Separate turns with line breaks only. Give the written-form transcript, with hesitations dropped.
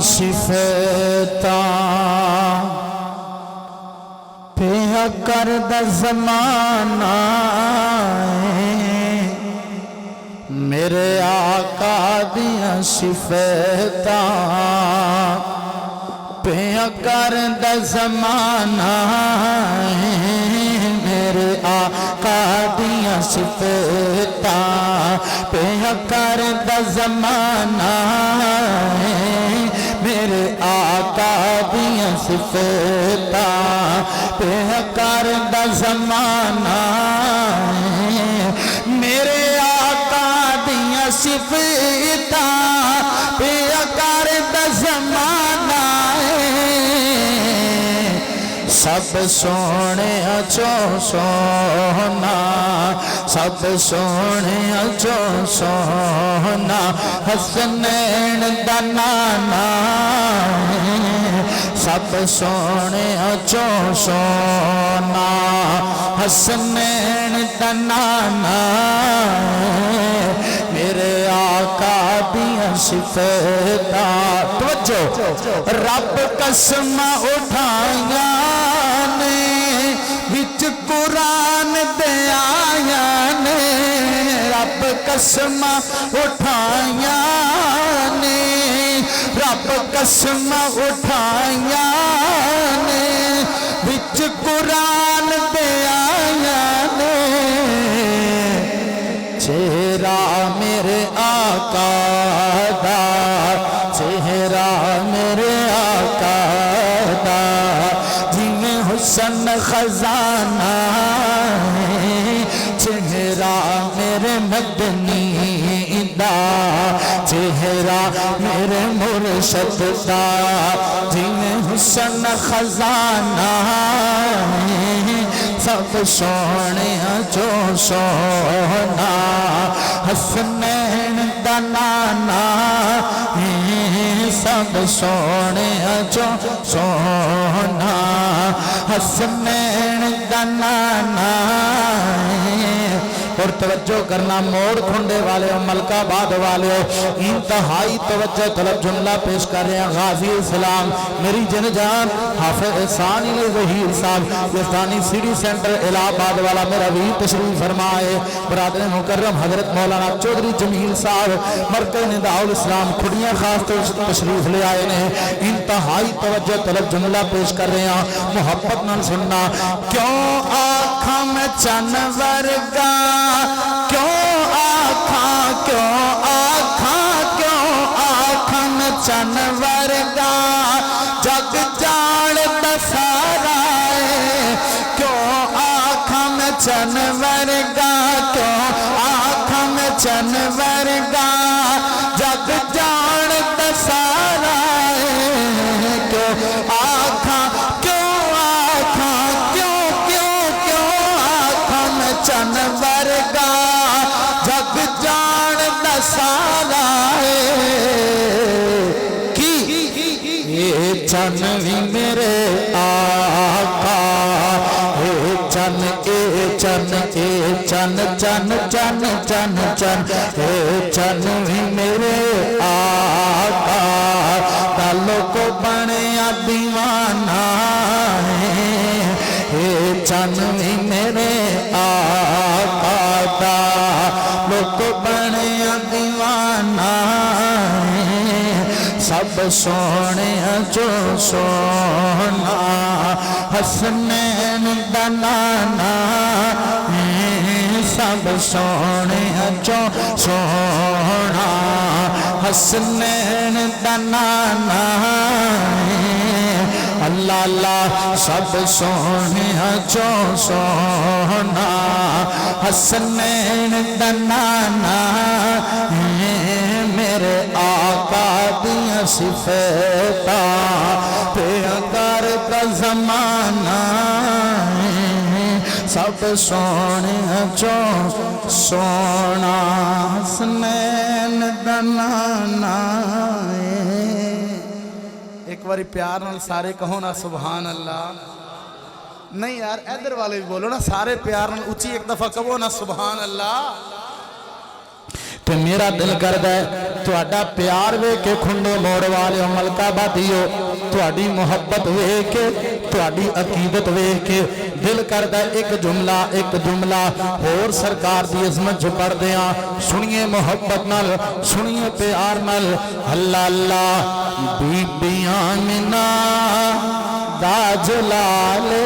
صفتاں پہ کرد زمانہ میرے آقا دیاں صفتاں پہ کرد زمانہ میرے آقا دیاں صفتاں پہ کرد زمانہ میرے آقا دیاں صفتاں پہ کرد زمانہ میرے آقا دیاں صفتاں پہ کرد زمانہ سب سونے چوں سونا سب سونے چوں سونا حسنین دا نانا سب سونے چوں سونا حسنین دا نانا میرے آقا دیاں صفتاں توجہ رب قسم اٹھائیاں نے وچ قرآن دے آیاں نے رب قسم اٹھائیاں نے رب قسم اٹھائیاں نے وچ قرآن دے آیاں نے چہرہ میرے آقا دا چہرہ میرے آقا دا جنہیں حسن خزانہ چہرہ میرے مدنی دا چہرہ میرے مرشد دا جنہیں حسن خزانہ سب سونے جو سونا حسنین دا نانا سب سونے جو سونا حسنین دا نانا اور توجہ کرنا موڑ کھنڈے والے ہو ملکہ آباد والے ہو انتہائی توجہ طلب جملہ پیش کر رہے ہیں غازی اسلام میری جن جان حافظ احسان ظہیر صاحب یزدانی سیڈی سینٹر الہ آباد والا میرا بھی تشریف فرمائے برادر مکرم حضرت مولانا چودھری جمیل صاحب مرکز نداء الاسلام کھڑیاں خاص تشریف لے آئے نے انتہائی توجہ طلب جملہ پیش کر رہے ہیں محبت نہ سننا کیوں آنکھاں میں چن ورگا کیوں آنکھاں میں چن ورگا جگ جان دسارا کیوں آنکھاں میں چن ورگا کیوں آنکھاں میں چن ورگا جگ جان دسارا کیوں آنکھاں میں چن ورگا جگ جان دسارا کی یہ چن بھی میرے آقا اے چن اے چن اے چن چن چن چن چن اے چن بھی میرے آقا تالوں کو بنیا دیوانہ اے چن بھی میرے آقا دا لوگ بنیا دیوانہ سب سونے جو سونا حسنین دا نانا سب سونے جو سونا حسنین دا نانا اللہ اللہ سب سونے جو سونا حسنین دا نانا میرے آقا دیاں صفتاں پہ کرد زمانہ سب سونے جو سونا حسنین دا نانا ایک باری پیار نال سارے کہو نا سبحان اللہ نہیں یار ادھر والے بھی بولو نا سارے پیار نال اچھی ایک دفعہ کہو نا سبحان اللہ ਤੇ ਮੇਰਾ ਦਿਲ ਕਰਦਾ ਹੈ ਤੁਹਾਡਾ ਪਿਆਰ ਵੇਖ ਕੇ ਖੁੰਡੇ ਮੋੜ ਵਾਲਿਓ ਮਲਕਾ ਬਾਦੀਓ ਤੁਹਾਡੀ ਮੁਹੱਬਤ ਵੇਖ ਕੇ ਤੁਹਾਡੀ ਅਕੀਦਤ ਵੇਖ ਕੇ ਦਿਲ ਕਰਦਾ ਇੱਕ ਜੁਮਲਾ ਹੋਰ ਸਰਕਾਰ ਦੀ ਅਜ਼ਮਤ ਚ ਪੜਦੇ ਆ ਸੁਣੀਏ ਮੁਹੱਬਤ ਨਾਲ ਸੁਣੀਏ ਪਿਆਰ ਨਾਲ ਅੱਲਾ ਅੱਲਾ ਬੀਬੀਆਂ ਮਿਨਾ ਦਾ ਜਲਾਲੇ